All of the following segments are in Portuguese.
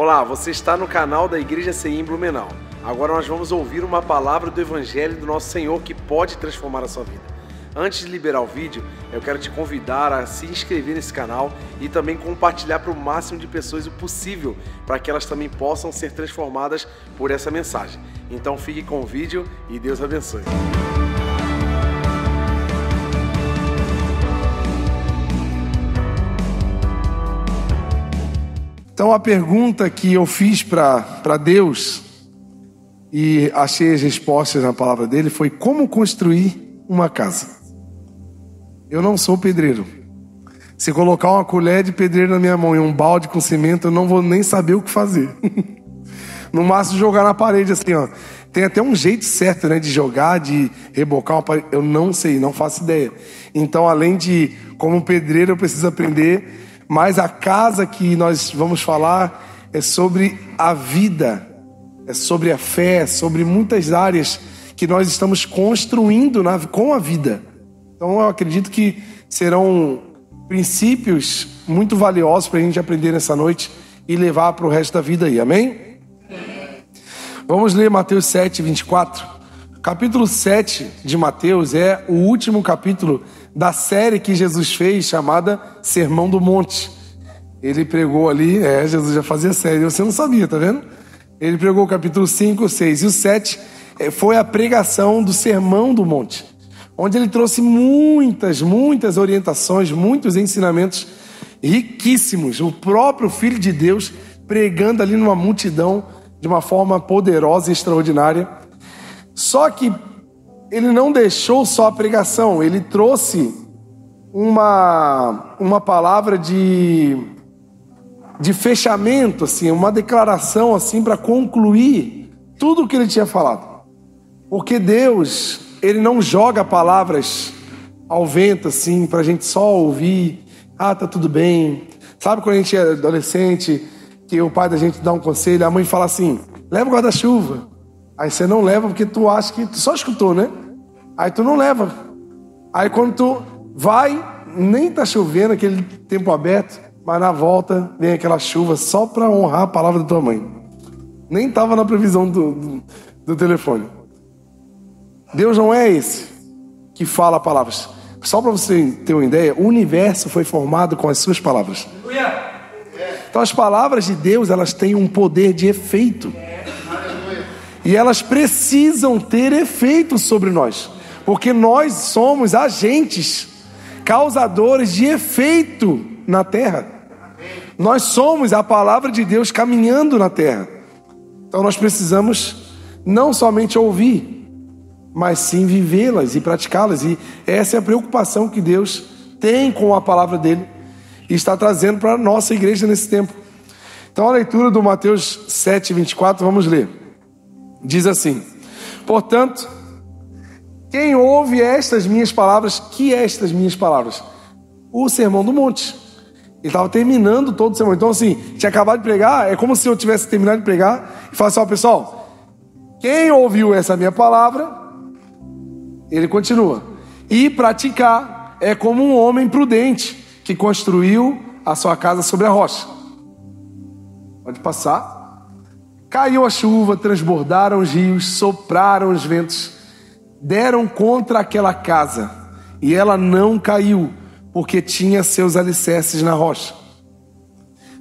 Olá, você está no canal da Igreja CI em Blumenau. Agora nós vamos ouvir uma palavra do Evangelho do nosso Senhor que pode transformar a sua vida. Antes de liberar o vídeo, eu quero te convidar a se inscrever nesse canal e também compartilhar para o máximo de pessoas o possível, para que elas também possam ser transformadas por essa mensagem. Então fique com o vídeo e Deus abençoe. Então a pergunta que eu fiz para Deus e achei as respostas na palavra dele foi: como construir uma casa? Eu não sou pedreiro. Se colocar uma colher de pedreiro na minha mão e um balde com cimento, eu não vou nem saber o que fazer. No máximo jogar na parede assim, ó. Tem até um jeito certo, né, de jogar, de rebocar uma parede. Eu não sei, não faço ideia. Então, além de como pedreiro, eu preciso aprender. Mas a casa que nós vamos falar é sobre a vida, é sobre a fé, é sobre muitas áreas que nós estamos construindo com a vida. Então eu acredito que serão princípios muito valiosos para a gente aprender nessa noite e levar para o resto da vida aí, amém? Vamos ler Mateus 7, 24. Capítulo 7 de Mateus é o último capítulo da série que Jesus fez, chamada Sermão do Monte. Ele pregou ali, Jesus já fazia série, você não sabia, tá vendo? Ele pregou o capítulo 5, 6 e o 7 foi a pregação do Sermão do Monte, onde ele trouxe muitas orientações, muitos ensinamentos riquíssimos. O próprio Filho de Deus pregando ali numa multidão de uma forma poderosa e extraordinária. Só que ele não deixou só a pregação, ele trouxe uma palavra de fechamento, assim, uma declaração assim, para concluir tudo o que ele tinha falado. Porque Deus, ele não joga palavras ao vento assim, para a gente só ouvir, tá tudo bem. Sabe quando a gente é adolescente, que o pai da gente dá um conselho, a mãe fala assim: leva o guarda-chuva. Aí você não leva porque tu acha que tu só escutou, né? Aí tu não leva. Aí quando tu vai, nem tá chovendo, aquele tempo aberto, mas na volta vem aquela chuva só para honrar a palavra da tua mãe. Nem tava na previsão do telefone. Deus não é esse que fala palavras. Só para você ter uma ideia, o universo foi formado com as suas palavras. Então as palavras de Deus, elas têm um poder de efeito. E elas precisam ter efeito sobre nós, porque nós somos agentes causadores de efeito na terra. Nós somos a palavra de Deus caminhando na terra. Então nós precisamos não somente ouvir, mas sim vivê-las e praticá-las. E essa é a preocupação que Deus tem com a palavra dele e está trazendo para a nossa igreja nesse tempo. Então a leitura do Mateus 7, 24, vamos ler. Diz assim: portanto, quem ouve estas minhas palavras, que estas minhas palavras? O Sermão do Monte. Ele estava terminando todo o sermão. Então assim, tinha acabado de pregar, é como se eu tivesse terminado de pregar e falasse: ó, pessoal, quem ouviu essa minha palavra, ele continua, e praticar é como um homem prudente que construiu a sua casa sobre a rocha. Pode passar. Caiu a chuva, transbordaram os rios, sopraram os ventos, deram contra aquela casa, e ela não caiu, porque tinha seus alicerces na rocha.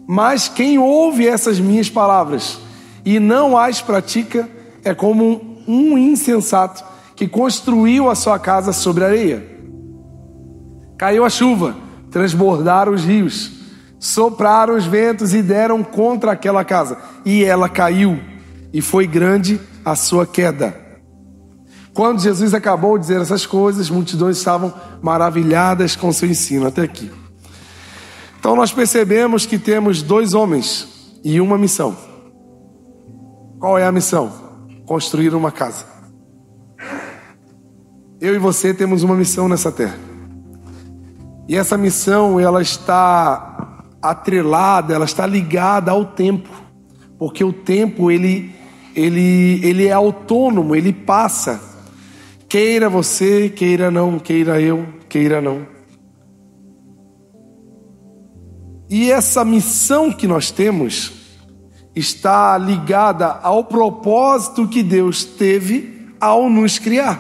Mas quem ouve essas minhas palavras e não as pratica é como um insensato que construiu a sua casa sobre a areia. Caiu a chuva, transbordaram os rios, sopraram os ventos e deram contra aquela casa, e ela caiu, e foi grande a sua queda. Quando Jesus acabou de dizer essas coisas, multidões estavam maravilhadas com seu ensino. Até aqui. Então nós percebemos que temos dois homens e uma missão. Qual é a missão? Construir uma casa. Eu e você temos uma missão nessa terra. E essa missão, ela está atrelada, ela está ligada ao tempo. Porque o tempo, ele é autônomo, ele passa. Queira você, queira não, queira eu, queira não. E essa missão que nós temos está ligada ao propósito que Deus teve ao nos criar.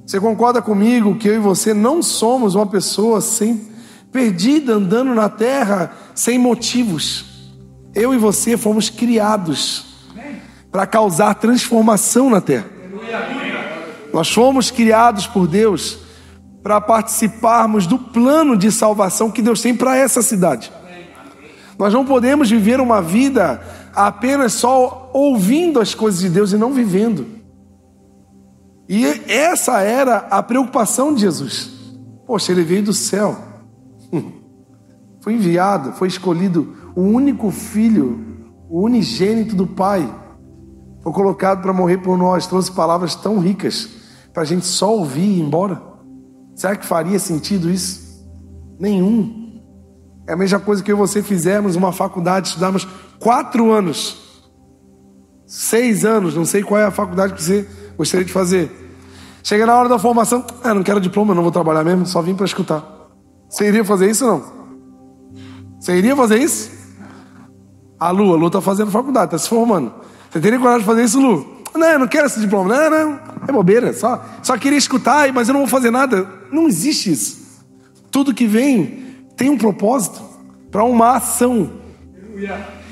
Você concorda comigo que eu e você não somos uma pessoa perdida, andando na terra sem motivos? Eu e você fomos criados para causar transformação na terra. Nós fomos criados por Deus para participarmos do plano de salvação que Deus tem para essa cidade. Nós não podemos viver uma vida apenas só ouvindo as coisas de Deus e não vivendo. E essa era a preocupação de Jesus. Poxa, ele veio do céu, foi enviado, foi escolhido, o único filho, o unigênito do Pai, foi colocado para morrer por nós, trouxe palavras tão ricas para a gente só ouvir e ir embora. Será que faria sentido isso? Nenhum. É a mesma coisa que eu e você fizermos uma faculdade, estudarmos 4 anos, 6 anos, não sei qual é a faculdade que você gostaria de fazer. Chega na hora da formação, não quero diploma, não vou trabalhar mesmo, só vim para escutar. Você iria fazer isso ou não? Você iria fazer isso? A Lu está fazendo faculdade, está se formando. Você teria coragem de fazer isso, Lu? Não, eu não quero esse diploma. Não, é bobeira, só queria escutar, mas eu não vou fazer nada. Não existe isso. Tudo que vem tem um propósito para uma ação.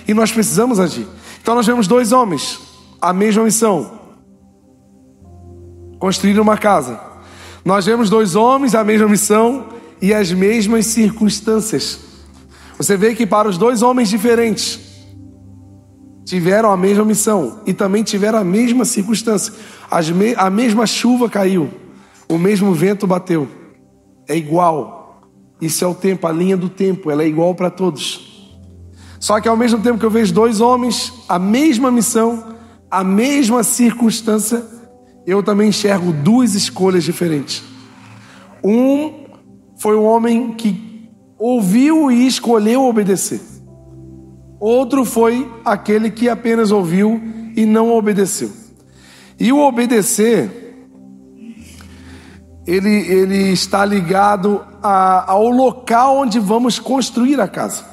E nós precisamos agir. Então nós vemos 2 homens, a mesma missão: construir uma casa. Nós vemos 2 homens, a mesma missão e as mesmas circunstâncias. Você vê que para os 2 homens diferentes, tiveram a mesma missão e também tiveram a mesma circunstância. A mesma chuva caiu, o mesmo vento bateu. É igual. Isso é o tempo, a linha do tempo, ela é igual para todos. Só que ao mesmo tempo que eu vejo 2 homens, a mesma missão, a mesma circunstância, eu também enxergo 2 escolhas diferentes. Um foi um homem que ouviu e escolheu obedecer. Outro foi aquele que apenas ouviu e não obedeceu. E o obedecer, ele está ligado ao local onde vamos construir a casa.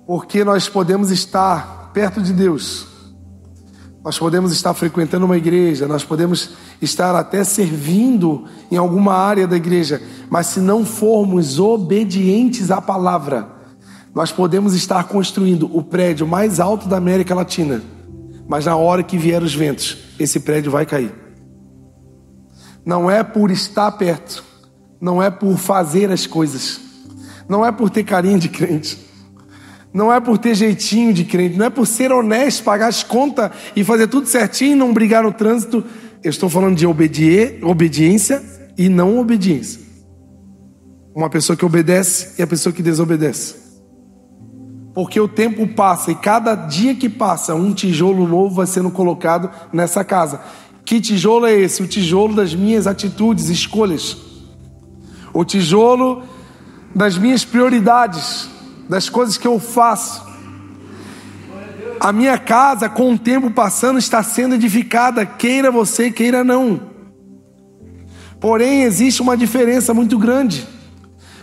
Porque nós podemos estar perto de Deus, nós podemos estar frequentando uma igreja, nós podemos estar até servindo em alguma área da igreja, mas se não formos obedientes à palavra, nós podemos estar construindo o prédio mais alto da América Latina, mas na hora que vier os ventos, esse prédio vai cair. Não é por estar perto, não é por fazer as coisas, não é por ter carinho de crente, não é por ter jeitinho de crente, não é por ser honesto, pagar as contas e fazer tudo certinho e não brigar no trânsito. Eu estou falando de obediência e não obediência. Uma pessoa que obedece e a pessoa que desobedece. Porque o tempo passa e cada dia que passa, um tijolo novo vai sendo colocado nessa casa. Que tijolo é esse? O tijolo das minhas atitudes, escolhas. O tijolo das minhas prioridades, das coisas que eu faço. A minha casa, com o tempo passando, está sendo edificada, queira você, queira não. Porém, existe uma diferença muito grande.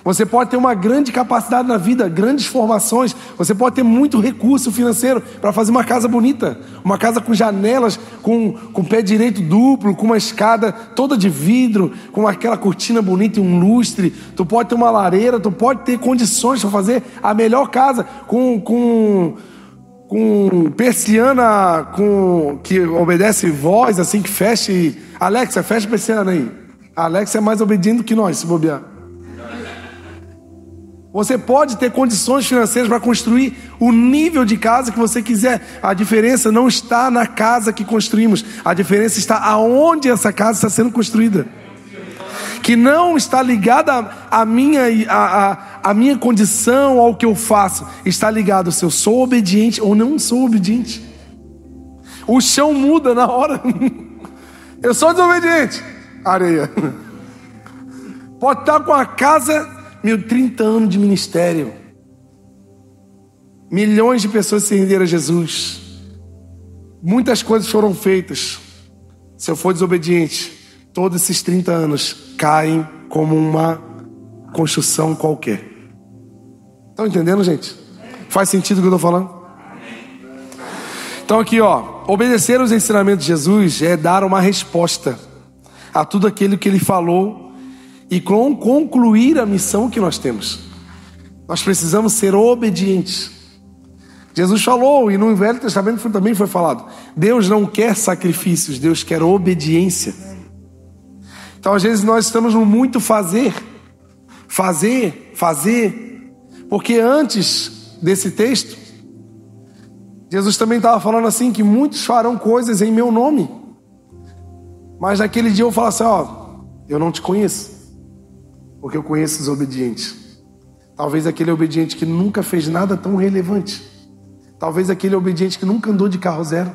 Você pode ter uma grande capacidade na vida, grandes formações, você pode ter muito recurso financeiro para fazer uma casa bonita, uma casa com janelas, com pé direito duplo, com uma escada toda de vidro, com aquela cortina bonita e um lustre. Tu pode ter uma lareira, tu pode ter condições para fazer a melhor casa, com persiana, que obedece voz, assim, que feche. Alexa, fecha a persiana aí. A Alexa é mais obediente do que nós, se bobear. Você pode ter condições financeiras para construir o nível de casa que você quiser. A diferença não está na casa que construímos. A diferença está aonde essa casa está sendo construída. Que não está ligada à minha condição, ao que eu faço. Está ligado se eu sou obediente ou não sou obediente. O chão muda na hora. Eu sou desobediente. Areia. Pode estar com a casa... 30 anos de ministério, milhões de pessoas se renderam a Jesus, muitas coisas foram feitas. Se eu for desobediente, todos esses 30 anos caem como uma construção qualquer. Estão entendendo, gente? Faz sentido o que eu estou falando? Então aqui, obedecer aos ensinamentos de Jesus é dar uma resposta a tudo aquilo que ele falou e concluir a missão que nós temos. Nós precisamos ser obedientes. Jesus falou, e no Velho Testamento também foi falado, Deus não quer sacrifícios, Deus quer obediência. Então às vezes nós estamos no muito fazer, porque antes desse texto, Jesus também estava falando assim, que muitos farão coisas em meu nome, mas naquele dia eu vou falar assim, eu não te conheço, porque eu conheço os obedientes. Talvez aquele obediente que nunca fez nada tão relevante, talvez aquele obediente que nunca andou de carro zero,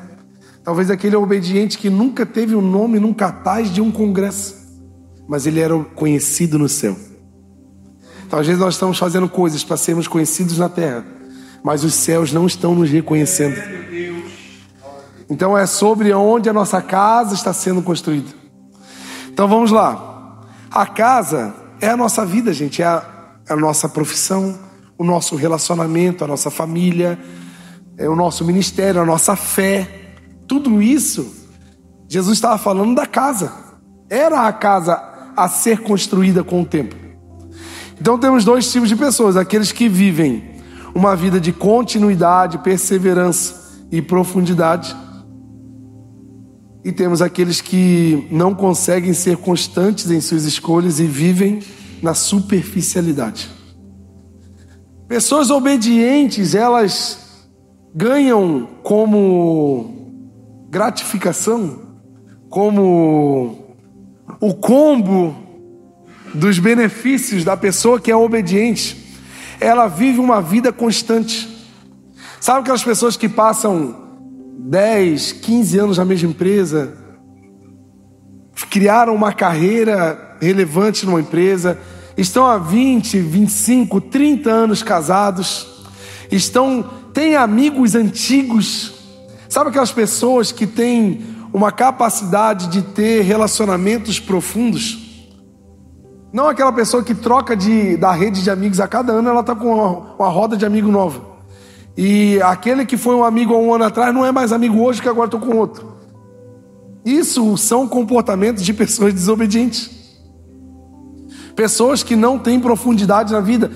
talvez aquele obediente que nunca teve um nome num cartaz de um congresso, mas ele era conhecido no céu. Então às vezes nós estamos fazendo coisas para sermos conhecidos na terra, mas os céus não estão nos reconhecendo. Então é sobre onde a nossa casa está sendo construída. Então vamos lá. A casa é a nossa vida, gente, é a nossa profissão, o nosso relacionamento, a nossa família, é o nosso ministério, a nossa fé. Tudo isso, Jesus estava falando da casa. Era a casa a ser construída com o tempo. Então temos dois tipos de pessoas: aqueles que vivem uma vida de continuidade, perseverança e profundidade, e temos aqueles que não conseguem ser constantes em suas escolhas e vivem na superficialidade. Pessoas obedientes, elas ganham como gratificação, como o combo dos benefícios da pessoa que é obediente, ela vive uma vida constante. Sabe aquelas pessoas que passam 10, 15 anos na mesma empresa, criaram uma carreira relevante numa empresa, estão há 20, 25, 30 anos casados, têm amigos antigos. Sabe aquelas pessoas que têm uma capacidade de ter relacionamentos profundos? Não aquela pessoa que troca da rede de amigos a cada ano, ela está com uma roda de amigo nova. E aquele que foi um amigo há um ano atrás não é mais amigo hoje, que agora estou com outro. Isso são comportamentos de pessoas desobedientes. Pessoas que não têm profundidade na vida.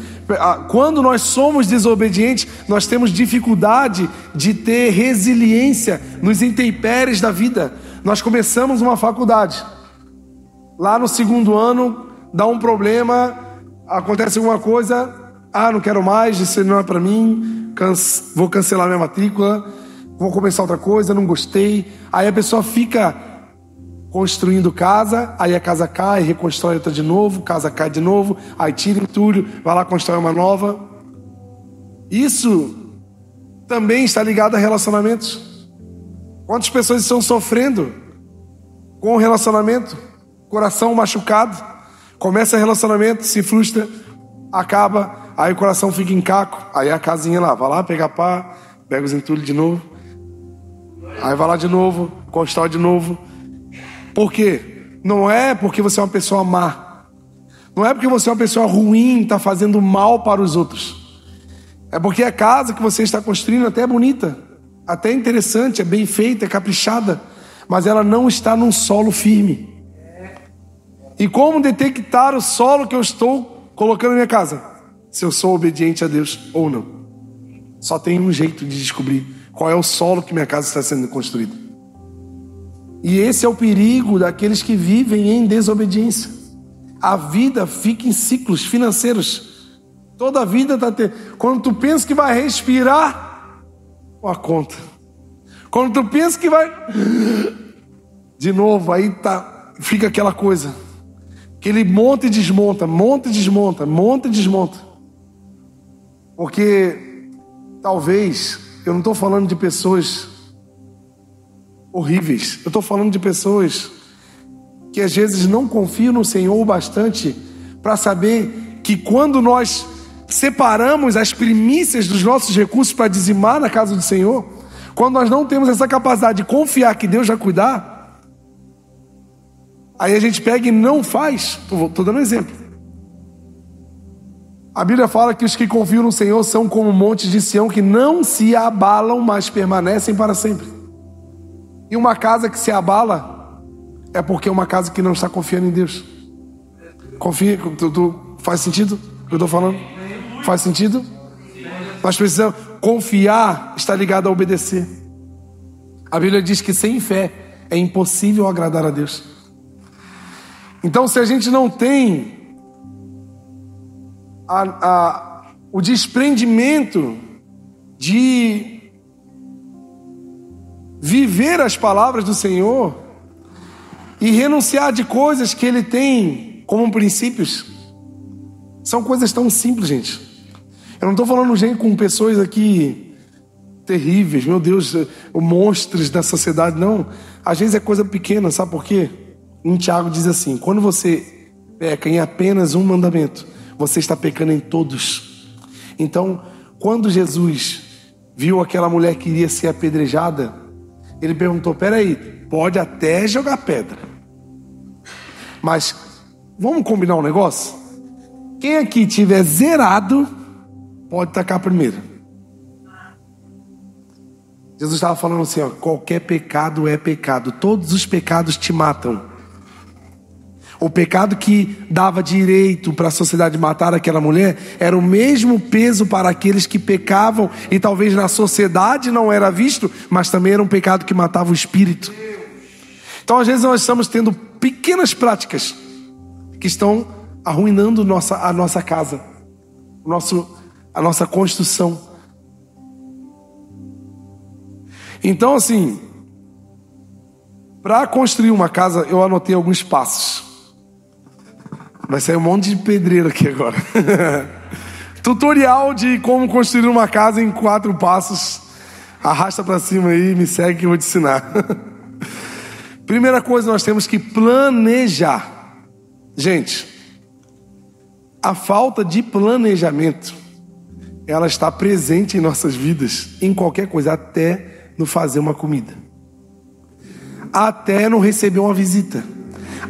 Quando nós somos desobedientes, nós temos dificuldade de ter resiliência nos intempéries da vida. Nós começamos uma faculdade. Lá no segundo ano, dá um problema, acontece alguma coisa, não quero mais, isso não é para mim, vou cancelar minha matrícula, vou começar outra coisa, não gostei. Aí a pessoa fica construindo casa, aí a casa cai, reconstrói outra de novo, casa cai de novo, aí tira entulho, vai lá constrói uma nova. Isso também está ligado a relacionamentos. Quantas pessoas estão sofrendo com o relacionamento? Coração machucado, começa relacionamento, se frustra, acaba, aí o coração fica em caco, aí a casinha lá, vai lá pegar pá, pega os entulhos de novo, aí vai lá de novo, constrói de novo. Por quê? Não é porque você é uma pessoa má, não é porque você é uma pessoa ruim, está fazendo mal para os outros. É porque a casa que você está construindo até é bonita, até é interessante, é bem feita, é caprichada, mas ela não está num solo firme. E como detectar o solo que eu estou colocando na minha casa? Se eu sou obediente a Deus ou não. Só tem um jeito de descobrir qual é o solo que minha casa está sendo construída. E esse é o perigo daqueles que vivem em desobediência. A vida fica em ciclos financeiros. Toda a vida está tendo. Quando tu pensa que vai respirar, uma conta. Quando tu pensa que vai... De novo, aí fica aquela coisa. Que ele monta e desmonta, monta e desmonta, monta e desmonta. Porque talvez, eu não estou falando de pessoas horríveis, eu estou falando de pessoas que às vezes não confiam no Senhor o bastante para saber que quando nós separamos as primícias dos nossos recursos para dizimar na casa do Senhor, quando nós não temos essa capacidade de confiar que Deus vai cuidar, aí a gente pega e não faz. Estou dando um exemplo. A Bíblia fala que os que confiam no Senhor são como montes de Sião que não se abalam, mas permanecem para sempre. E uma casa que se abala é porque é uma casa que não está confiando em Deus. Confia, faz sentido o que eu estou falando? Faz sentido? Nós precisamos confiar, está ligado a obedecer. A Bíblia diz que sem fé é impossível agradar a Deus. Então, se a gente não tem o desprendimento de viver as palavras do Senhor e renunciar de coisas que Ele tem como princípios, são coisas tão simples, gente. Eu não estou falando, gente, com pessoas aqui terríveis, meu Deus, monstros da sociedade, não. Às vezes é coisa pequena, sabe por quê? Em Tiago diz assim: quando você peca em apenas um mandamento, você está pecando em todos. Então, quando Jesus viu aquela mulher que iria ser apedrejada, ele perguntou: peraí, pode até jogar pedra, mas vamos combinar um negócio? Quem aqui tiver zerado, pode tacar primeiro. Jesus estava falando assim, ó: qualquer pecado é pecado, todos os pecados te matam. O pecado que dava direito para a sociedade matar aquela mulher era o mesmo peso para aqueles que pecavam, e talvez na sociedade não era visto, mas também era um pecado que matava o espírito. Então às vezes nós estamos tendo pequenas práticas que estão arruinando a nossa casa, a nossa construção. Então, assim, para construir uma casa, eu anotei alguns passos. Vai sair um monte de pedreiro aqui agora. Tutorial de como construir uma casa em 4 passos. Arrasta para cima aí, me segue que eu vou te ensinar. Primeira coisa, nós temos que planejar. Gente, a falta de planejamento, ela está presente em nossas vidas, em qualquer coisa, até no fazer uma comida, até no receber uma visita,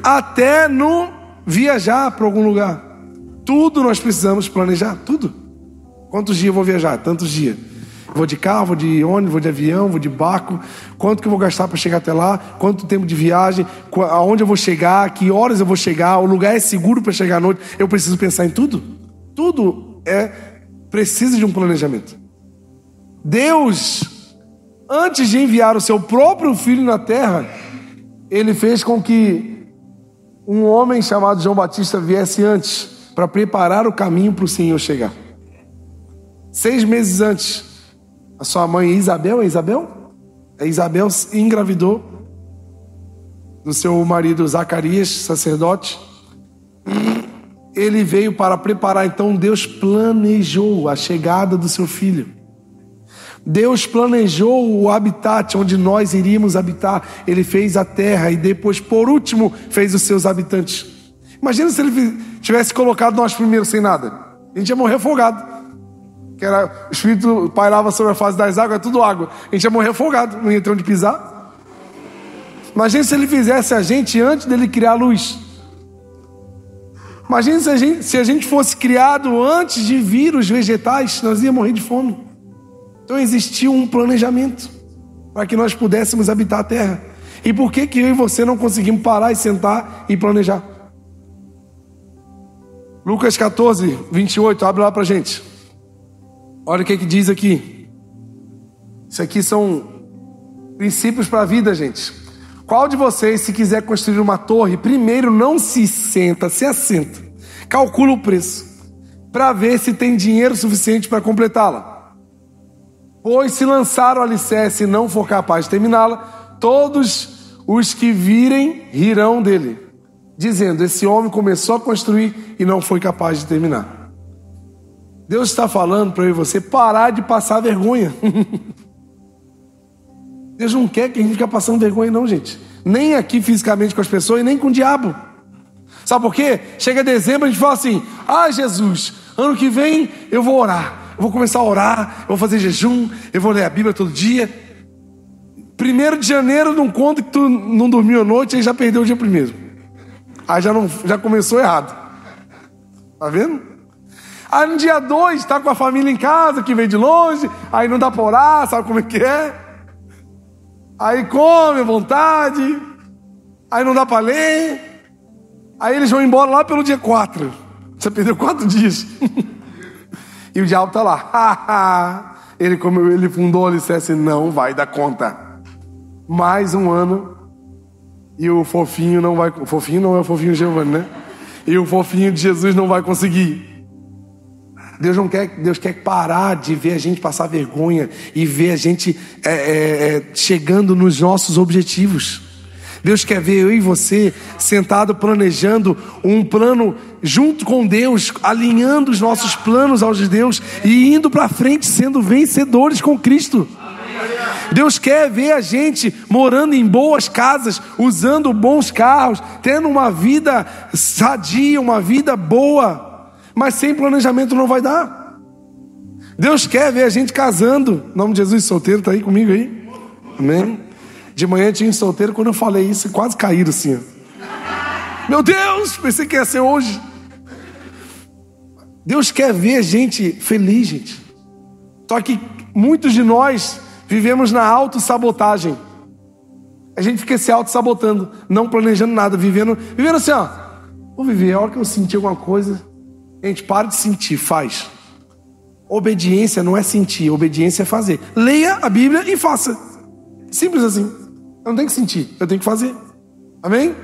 até no viajar para algum lugar. Tudo nós precisamos planejar, tudo. Quantos dias eu vou viajar? Tantos dias. Vou de carro, vou de ônibus, vou de avião, vou de barco. Quanto que eu vou gastar para chegar até lá? Quanto tempo de viagem? Aonde eu vou chegar? Que horas eu vou chegar? O lugar é seguro para chegar à noite? Eu preciso pensar em tudo. Tudo precisa de um planejamento. Deus, antes de enviar o seu próprio filho na terra, Ele fez com que um homem chamado João Batista viesse antes, para preparar o caminho para o Senhor chegar. 6 meses antes, a sua mãe Isabel engravidou do seu marido Zacarias, sacerdote, e ele veio para preparar. Então Deus planejou a chegada do seu filho. Deus planejou o habitat onde nós iríamos habitar. Ele fez a terra e depois, por último, fez os seus habitantes. Imagina se Ele tivesse colocado nós primeiro sem nada. A gente ia morrer afogado. O Espírito pairava sobre a face das águas, tudo água. A gente ia morrer afogado, não ia ter onde pisar. Imagina se Ele fizesse a gente antes dele criar a luz. Imagina se a gente fosse criado antes de vir os vegetais, nós íamos morrer de fome. Então existiu um planejamento para que nós pudéssemos habitar a terra. E por que eu e você não conseguimos parar e sentar e planejar? Lucas 14, 28, abre lá pra gente. Olha o que diz aqui. Isso aqui são princípios para a vida, gente. Qual de vocês, se quiser construir uma torre, primeiro não se assenta, calcula o preço, para ver se tem dinheiro suficiente para completá-la? Pois se lançar o alicerce e não for capaz de terminá-la, todos os que virem rirão dele, dizendo: esse homem começou a construir e não foi capaz de terminar. Deus está falando para eu e você parar de passar vergonha. Deus não quer que a gente fique passando vergonha não, gente. Nem aqui fisicamente com as pessoas e nem com o diabo. Sabe por quê? Chega dezembro, a gente fala assim: Jesus, ano que vem eu vou orar. Eu vou começar a orar, eu vou fazer jejum, eu vou ler a Bíblia todo dia. 1º de janeiro, não conta que tu não dormiu à noite, aí já perdeu o dia primeiro. Aí já começou errado. Tá vendo? Aí no dia 2, tá com a família em casa, que veio de longe, aí não dá pra orar, sabe como é que é? Aí come à vontade, aí não dá pra ler, aí eles vão embora lá pelo dia 4. Você perdeu 4 dias. E o diabo tá lá. Como ele fundou o alicerce, não vai dar conta. Mais um ano. E o fofinho não vai... O fofinho não é o fofinho Giovanni, né? E o fofinho de Jesus não vai conseguir. Deus quer parar de ver a gente passar vergonha e ver a gente chegando nos nossos objetivos. Deus quer ver eu e você sentado planejando um plano junto com Deus, alinhando os nossos planos aos de Deus e indo para frente sendo vencedores com Cristo. Deus quer ver a gente morando em boas casas, usando bons carros, tendo uma vida sadia, uma vida boa, mas sem planejamento não vai dar. Deus quer ver a gente casando. Em nome de Jesus, solteiro, tá aí comigo aí? Amém? De manhã tinha um solteiro, quando eu falei isso, quase caíram assim. Meu Deus, pensei que ia ser hoje. Deus quer ver a gente feliz, gente. Só que muitos de nós vivemos na autossabotagem. A gente fica se autossabotando, não planejando nada, vivendo assim, ó. Vou viver, a hora que eu sentir alguma coisa. Gente, para de sentir, faz. Obediência não é sentir, obediência é fazer. Leia a Bíblia e faça. Simples assim. Eu não tenho que sentir, eu tenho que fazer. Amém?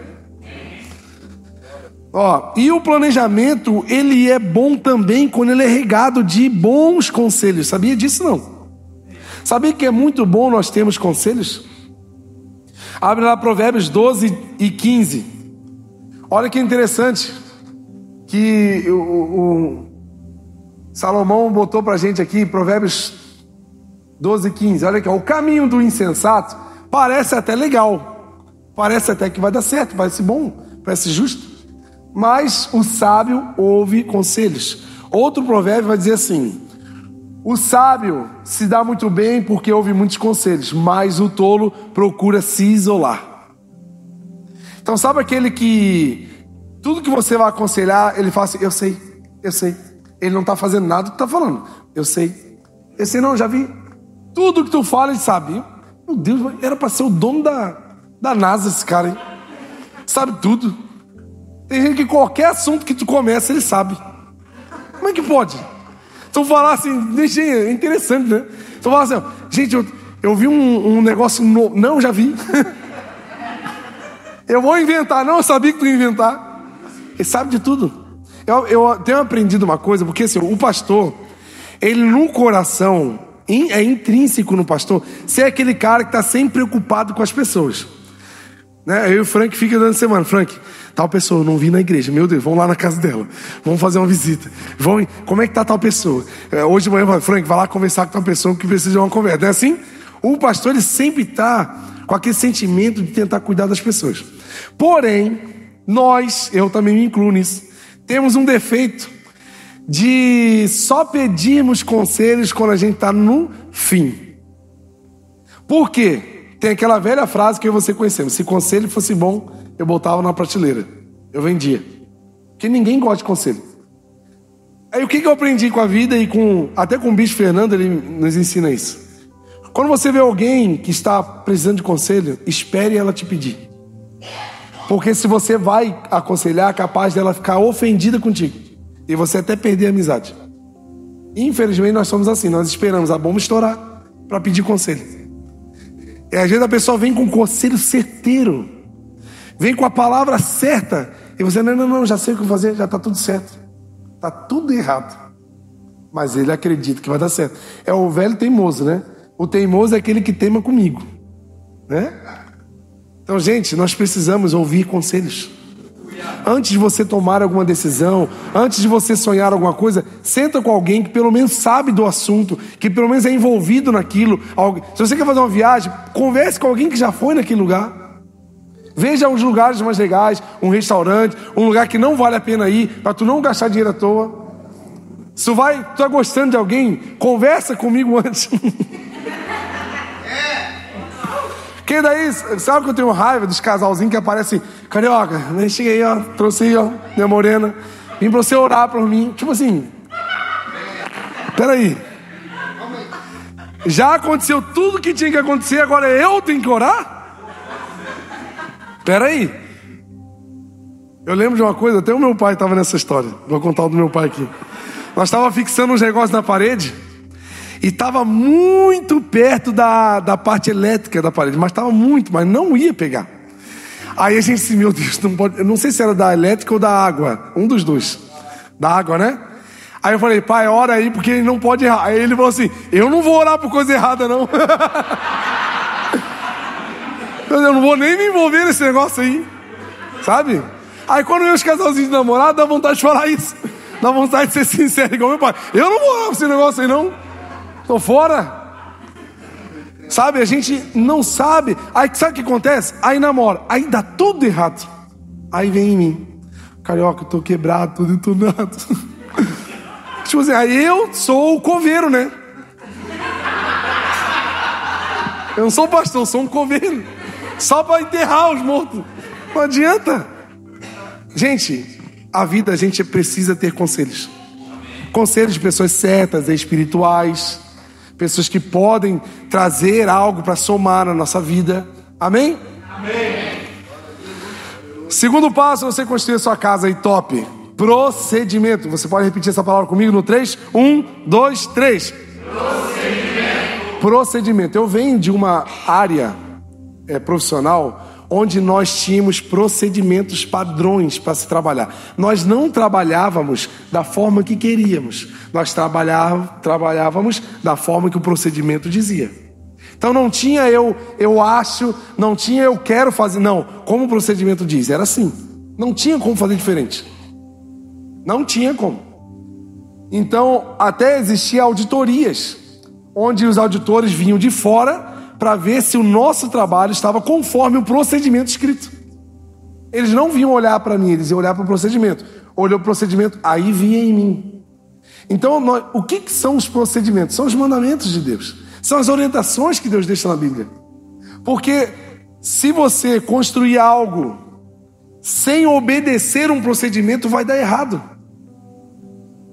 E o planejamento, ele é bom também quando ele é regado de bons conselhos. Sabia disso não? Sabia que é muito bom nós termos conselhos? Abre lá Provérbios 12 e 15. Olha que interessante que o Salomão botou pra gente aqui, Provérbios 12 e 15. Olha aqui, o caminho do insensato parece até legal, parece até que vai dar certo, parece bom, parece justo, mas o sábio ouve conselhos. Outro provérbio vai dizer assim: o sábio se dá muito bem porque ouve muitos conselhos, mas o tolo procura se isolar. Então sabe aquele que tudo que você vai aconselhar, ele fala assim: eu sei, ele não está fazendo nada do que está falando, eu sei não, já vi, tudo que tu fala ele sabe. Meu Deus, era para ser o dono da NASA esse cara, hein? Sabe tudo. Tem gente que qualquer assunto que tu começa, ele sabe. Como é que pode? Então falar assim, é interessante, né? Então falar assim, gente, eu vi um negócio novo. Não, já vi. Eu vou inventar. Não, eu sabia que tu ia inventar. Ele sabe de tudo. Eu tenho aprendido uma coisa, porque assim, o pastor, ele no coração, é intrínseco no pastor ser aquele cara que está sempre preocupado com as pessoas, né? Eu e o Frank fica dando semana: Frank, tal pessoa eu não vi na igreja, meu Deus, vamos lá na casa dela, vamos fazer uma visita, como é que tá tal pessoa? Hoje de manhã eu falo: Frank, vai lá conversar com tal pessoa que precisa de uma conversa. Não é assim? O pastor, ele sempre está com aquele sentimento de tentar cuidar das pessoas. Porém, eu também me incluo nisso, temos um defeito de só pedirmos conselhos quando a gente está no fim. Por quê? Tem aquela velha frase que eu e você conhecemos: se conselho fosse bom, eu botava na prateleira, eu vendia. Porque ninguém gosta de conselho. Aí o que eu aprendi com a vida e até com o Bispo Fernando, ele nos ensina isso. Quando você vê alguém que está precisando de conselho, espere ela te pedir. Porque se você vai aconselhar, é capaz dela ficar ofendida contigo e você até perder a amizade. Infelizmente nós somos assim, nós esperamos a bomba estourar para pedir conselho. E às vezes a pessoa vem com um conselho certeiro, vem com a palavra certa, e você: não, já sei o que fazer, já está tudo certo, está tudo errado, mas ele acredita que vai dar certo. É o velho teimoso, né? O teimoso é aquele que teima comigo, né? Então, gente, nós precisamos ouvir conselhos. Antes de você tomar alguma decisão, antes de você sonhar alguma coisa, senta com alguém que pelo menos sabe do assunto, que pelo menos é envolvido naquilo. Se você quer fazer uma viagem, converse com alguém que já foi naquele lugar. Veja os lugares mais legais, um restaurante, um lugar que não vale a pena ir, para tu não gastar dinheiro à toa. Se tu tá gostando de alguém, conversa comigo antes. Porque daí, sabe que eu tenho raiva dos casalzinhos que aparecem: Carioca, cheguei aí, ó, trouxe aí, ó, minha morena, vim pra você orar por mim. Tipo assim, Peraí. Já aconteceu tudo que tinha que acontecer, agora eu tenho que orar? Peraí. Eu lembro de uma coisa, até o meu pai estava nessa história. Vou contar o do meu pai aqui. Nós estávamos fixando uns negócios na parede e estava muito perto da parte elétrica da parede, mas estava muito, mas não ia pegar. Aí a gente disse, meu Deus, não pode, eu não sei se era da elétrica ou da água, um dos dois. Da água, né? Aí eu falei, pai, ora aí porque ele não pode errar. Aí ele falou assim, eu não vou orar por coisa errada não. Eu não vou nem me envolver nesse negócio aí, sabe? Aí quando eu os casalzinhos de namorado, dá vontade de falar isso. Dá vontade de ser sincero igual meu pai. Eu não vou orar por esse negócio aí não. Tô fora. Sabe, a gente não sabe. Aí sabe o que acontece? Aí namora, aí dá tudo errado. Aí vem em mim, carioca, eu tô quebrado, tô detonado. Tipo assim, aí eu sou o coveiro, né? Eu não sou pastor, eu sou um coveiro. Só para enterrar os mortos. Não adianta. Gente, a vida a gente precisa ter conselhos. Conselhos de pessoas certas, espirituais. Pessoas que podem trazer algo para somar na nossa vida. Amém? Amém. Segundo passo, você construir a sua casa aí top. Procedimento. Você pode repetir essa palavra comigo no 3? 1, 2, 3. Procedimento. Eu venho de uma área profissional onde nós tínhamos procedimentos padrões para se trabalhar. Nós não trabalhávamos da forma que queríamos. Nós trabalhávamos da forma que o procedimento dizia. Então não tinha eu acho, não tinha eu quero fazer. Não, como o procedimento diz, era assim. Não tinha como fazer diferente. Não tinha como. Então até existiam auditorias, onde os auditores vinham de fora para ver se o nosso trabalho estava conforme o procedimento escrito. Eles não vinham olhar para mim, eles iam olhar para o procedimento. Olhou o procedimento, aí vinha em mim. Então, o que são os procedimentos? São os mandamentos de Deus. São as orientações que Deus deixa na Bíblia. Porque se você construir algo sem obedecer um procedimento, vai dar errado.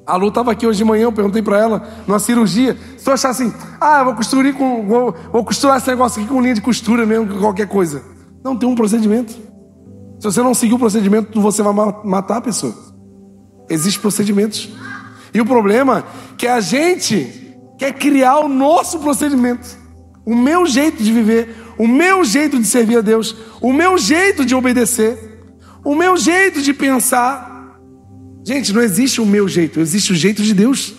A Lu estava aqui hoje de manhã, eu perguntei para ela, numa cirurgia, se tu achar assim, vou costurar esse negócio aqui com linha de costura mesmo, com qualquer coisa. Não, tem um procedimento. Se você não seguir o procedimento, você vai matar a pessoa. Existem procedimentos. E o problema é que a gente quer criar o nosso procedimento. O meu jeito de viver, o meu jeito de servir a Deus, o meu jeito de obedecer, o meu jeito de pensar. Gente, não existe o meu jeito, existe o jeito de Deus.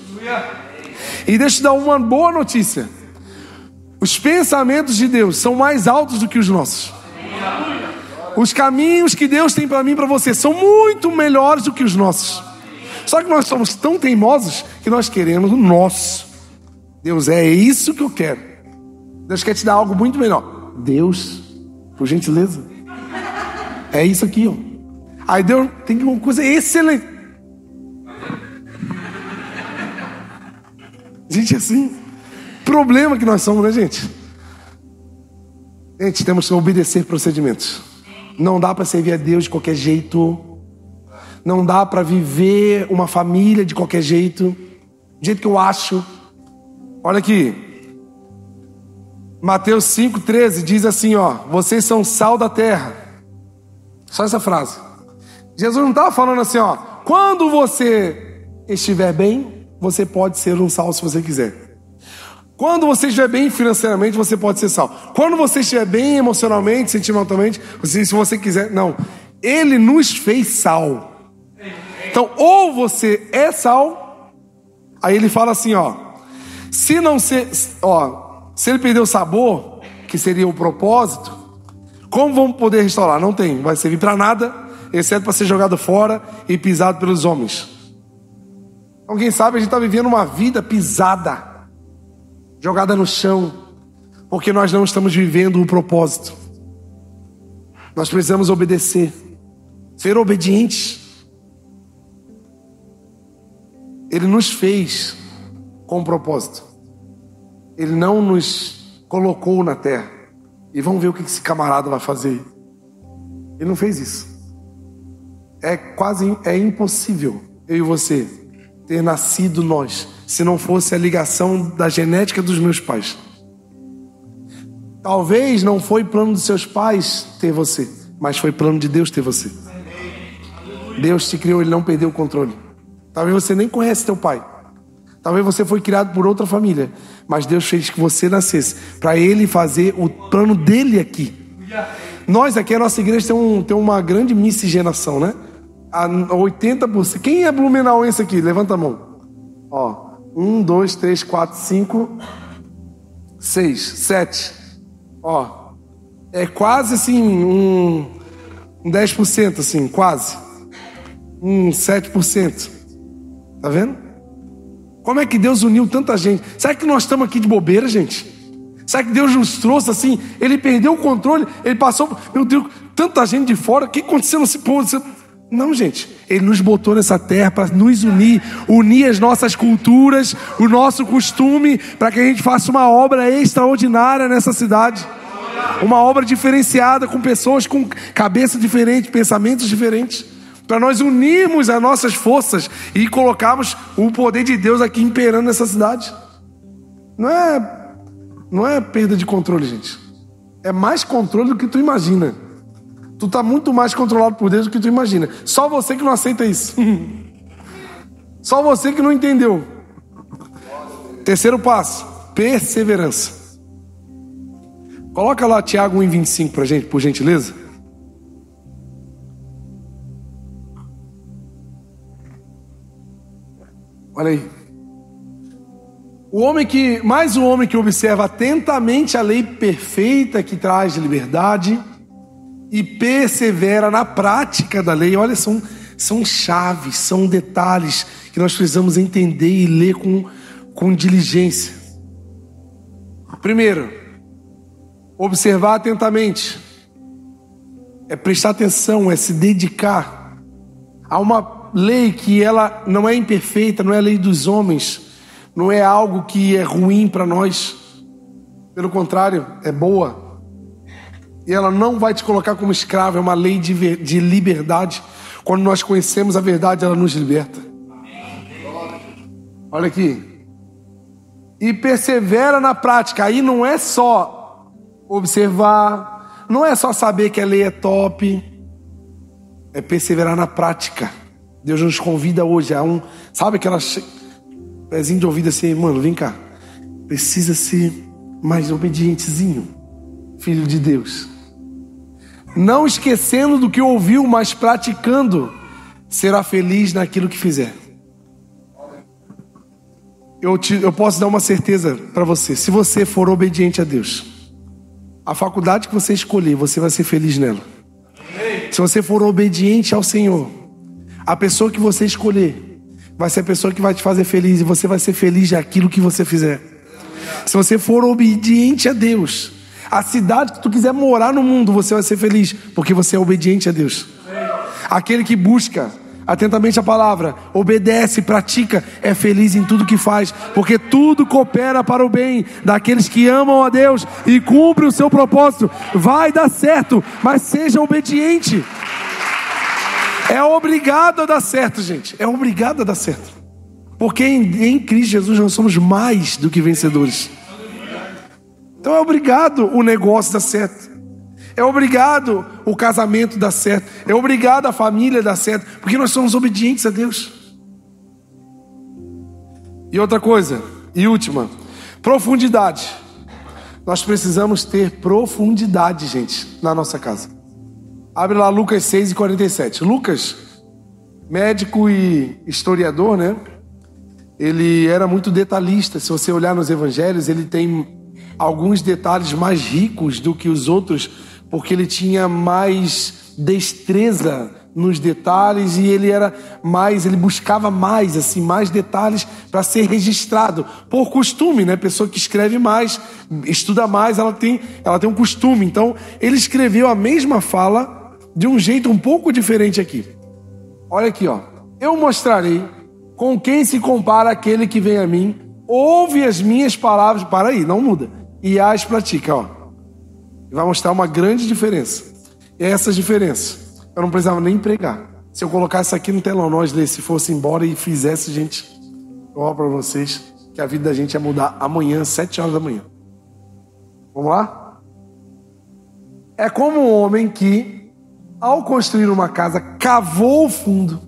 E deixa eu te dar uma boa notícia. Os pensamentos de Deus são mais altos do que os nossos. Os caminhos que Deus tem para mim e para você são muito melhores do que os nossos. Só que nós somos tão teimosos que nós queremos o nosso. Deus, é isso que eu quero. Deus quer te dar algo muito melhor. Deus, por gentileza, é isso aqui, ó. Aí Deus tem uma coisa excelente. Gente, assim, problema que nós somos, né, gente? Gente, temos que obedecer procedimentos. Não dá para servir a Deus de qualquer jeito. Não dá para viver uma família de qualquer jeito. Do jeito que eu acho. Olha aqui. Mateus 5,13 diz assim, ó. Vocês são sal da terra. Só essa frase. Jesus não estava falando assim, ó. Quando você estiver bem, você pode ser um sal se você quiser. Quando você estiver bem financeiramente, você pode ser sal. Quando você estiver bem emocionalmente, sentimentalmente, se você quiser. Não. Ele nos fez sal. Então, ou você é sal. Aí ele fala assim, ó. Se ele perder o sabor, que seria o propósito, como vamos poder restaurar? Não tem. Vai servir para nada, exceto para ser jogado fora e pisado pelos homens. Alguém sabe, a gente está vivendo uma vida pisada, jogada no chão, porque nós não estamos vivendo o propósito. Nós precisamos obedecer, ser obedientes. Ele nos fez com um propósito. Ele não nos colocou na terra. E vamos ver o que esse camarada vai fazer. Ele não fez isso. É impossível eu e você ter nascido nós, se não fosse a ligação da genética dos meus pais. Talvez não foi plano dos seus pais ter você, mas foi plano de Deus ter você. Deus te criou, Ele não perdeu o controle. Talvez você nem conhece teu pai. Talvez você foi criado por outra família, mas Deus fez que você nascesse para Ele fazer o plano dele aqui. Nós aqui, a nossa igreja tem uma grande miscigenação, né? A 80%. Quem é blumenauense aqui? Levanta a mão. Ó, 1, 2, 3, 4, 5, 6, 7. Ó, é quase assim um 10%, assim, quase. 7%. Tá vendo? Como é que Deus uniu tanta gente? Será que nós estamos aqui de bobeira, gente? Será que Deus nos trouxe assim? Ele perdeu o controle, Ele passou... Meu Deus, tanta gente de fora, o que aconteceu nesse povo? Não, gente. Ele nos botou nessa terra para nos unir as nossas culturas, o nosso costume, para que a gente faça uma obra extraordinária nessa cidade. Uma obra diferenciada, com pessoas com cabeça diferente, pensamentos diferentes. Para nós unirmos as nossas forças e colocarmos o poder de Deus aqui imperando nessa cidade. Não é perda de controle, gente. É mais controle do que tu imagina. Tu tá muito mais controlado por Deus do que tu imagina. Só você que não aceita isso. Só você que não entendeu. Terceiro passo, perseverança. Coloca lá Tiago 1,25 pra gente, por gentileza. Olha aí. O homem que observa atentamente a lei perfeita que traz liberdade e persevera na prática da lei. Olha, são chaves, são detalhes que nós precisamos entender e ler com diligência. Primeiro, observar atentamente. É prestar atenção, é se dedicar a uma lei que ela não é imperfeita, não é a lei dos homens, não é algo que é ruim para nós. Pelo contrário, é boa. E ela não vai te colocar como escravo, é uma lei de liberdade. Quando nós conhecemos a verdade, ela nos liberta. Olha aqui. E persevera na prática. Aí não é só observar, não é só saber que a lei é top, é perseverar na prática. Deus nos convida hoje a sabe aquela pezinho de ouvido assim, mano, vem cá. Precisa ser mais obedientezinho, filho de Deus. Não esquecendo do que ouviu, mas praticando, será feliz naquilo que fizer. Eu posso dar uma certeza para você. Se você for obediente a Deus, a faculdade que você escolher, você vai ser feliz nela. Se você for obediente ao Senhor, a pessoa que você escolher vai ser a pessoa que vai te fazer feliz, e você vai ser feliz naquilo que você fizer. Se você for obediente a Deus, a cidade que tu quiser morar no mundo, você vai ser feliz, porque você é obediente a Deus. Aquele que busca atentamente a palavra, obedece, pratica, é feliz em tudo que faz, porque tudo coopera para o bem daqueles que amam a Deus e cumprem o seu propósito. Vai dar certo, mas seja obediente. É obrigado a dar certo, gente. É obrigado a dar certo. Porque em Cristo Jesus nós somos mais do que vencedores. Então é obrigado o negócio dar certo. É obrigado o casamento dar certo. É obrigado a família dar certo. Porque nós somos obedientes a Deus. E outra coisa, e última, profundidade. Nós precisamos ter profundidade, gente, na nossa casa. Abre lá Lucas 6:47. Lucas, médico e historiador, né? Ele era muito detalhista. Se você olhar nos evangelhos, ele tem alguns detalhes mais ricos do que os outros, porque ele tinha mais destreza nos detalhes e ele buscava mais detalhes para ser registrado. Por costume, né? Pessoa que escreve mais, estuda mais, ela tem um costume. Então, ele escreveu a mesma fala de um jeito um pouco diferente aqui. Olha aqui, ó. Eu mostrarei com quem se compara aquele que vem a mim, ouve as minhas palavras, para aí, não muda, e as pratica, ó. Vai mostrar uma grande diferença. E essa diferença, eu não precisava nem pregar. Se eu colocasse aqui no telão, nós ler, se fosse embora e fizesse, gente, Eu oro para vocês que a vida da gente ia mudar amanhã, 7 horas da manhã. Vamos lá? É como um homem que, ao construir uma casa, cavou o fundo,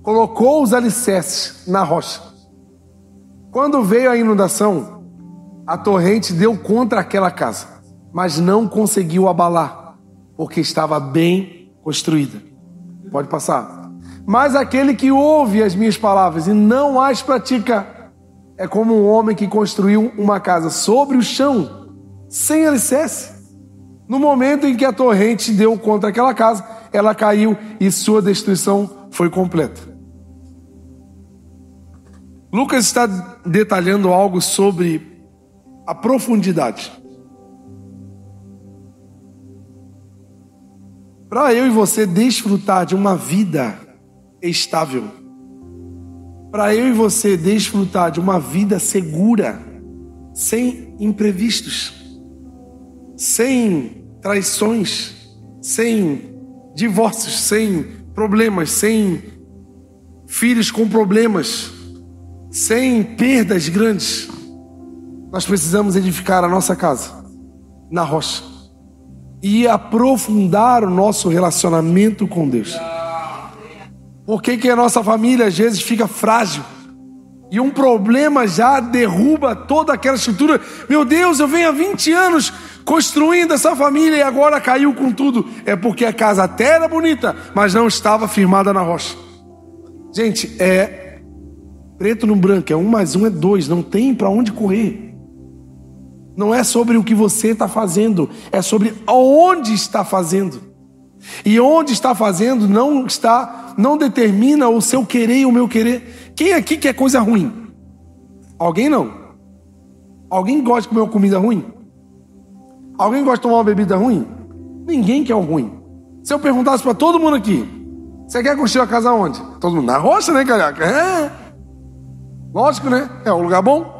colocou os alicerces na rocha. Quando veio a inundação, a torrente deu contra aquela casa, mas não conseguiu abalar, porque estava bem construída. Pode passar. Mas aquele que ouve as minhas palavras e não as pratica, é como um homem que construiu uma casa sobre o chão, sem alicerce. No momento em que a torrente deu contra aquela casa, ela caiu e sua destruição foi completa. Lucas está detalhando algo sobre a profundidade. Para eu e você desfrutar de uma vida estável, para eu e você desfrutar de uma vida segura, sem imprevistos, sem traições, sem divórcios, sem problemas, sem filhos com problemas, sem perdas grandes, nós precisamos edificar a nossa casa na rocha e aprofundar o nosso relacionamento com Deus. Por que a nossa família às vezes fica frágil? E um problema já derruba toda aquela estrutura. Meu Deus, eu venho há 20 anos construindo essa família e agora caiu com tudo. É porque a casa até era bonita, mas não estava firmada na rocha. Gente, é preto no branco, é 1 mais 1 é 2, não tem para onde correr. Não é sobre o que você está fazendo, é sobre aonde está fazendo. E onde está fazendo não determina o seu querer e o meu querer. Quem aqui quer coisa ruim? Alguém não? Alguém gosta de comer uma comida ruim? Alguém gosta de tomar uma bebida ruim? Ninguém quer o ruim. Se eu perguntasse para todo mundo aqui, você quer construir a casa onde? Todo mundo na rocha, né, caraca? É. Lógico, né? É um lugar bom.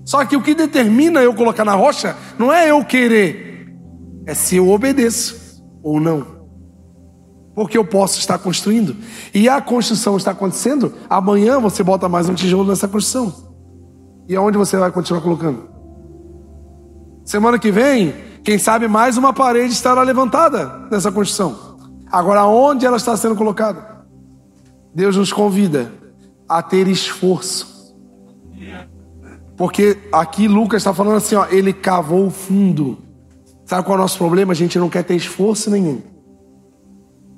Só que o que determina eu colocar na rocha não é eu querer, é se eu obedeço ou não. Porque eu posso estar construindo e a construção está acontecendo, amanhã você bota mais um tijolo nessa construção. E aonde você vai continuar colocando? Semana que vem, quem sabe mais uma parede estará levantada nessa construção. Agora, onde ela está sendo colocada? Deus nos convida a ter esforço. Porque aqui Lucas está falando assim, ó, ele cavou o fundo. Sabe qual é o nosso problema? A gente não quer ter esforço nenhum.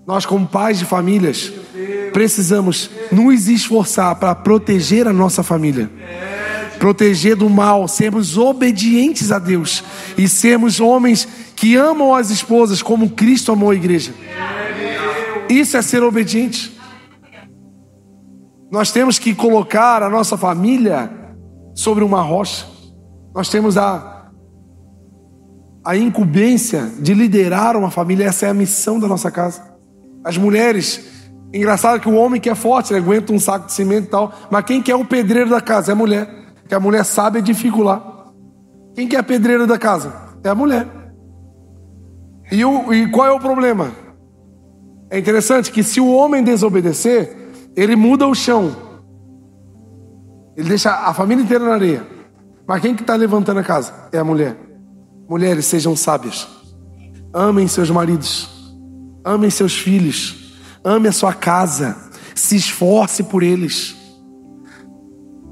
Nós, como pais de famílias, precisamos nos esforçar para proteger a nossa família. Proteger do mal, sermos obedientes a Deus e sermos homens que amam as esposas como Cristo amou a igreja. Isso é ser obediente. Nós temos que colocar a nossa família sobre uma rocha. Nós temos a incumbência de liderar uma família. Essa é a missão da nossa casa. As mulheres, engraçado que o homem que é forte, ele aguenta um saco de cimento e tal, mas quem que é o pedreiro da casa? É a mulher. Que a mulher sabe edificar. Quem que é a pedreira da casa? É a mulher. E qual é o problema? É interessante que se o homem desobedecer, ele muda o chão. Ele deixa a família inteira na areia. Mas quem que está levantando a casa? É a mulher. Mulheres, sejam sábias. Amem seus maridos. Amem seus filhos. Ame a sua casa. Se esforce por eles.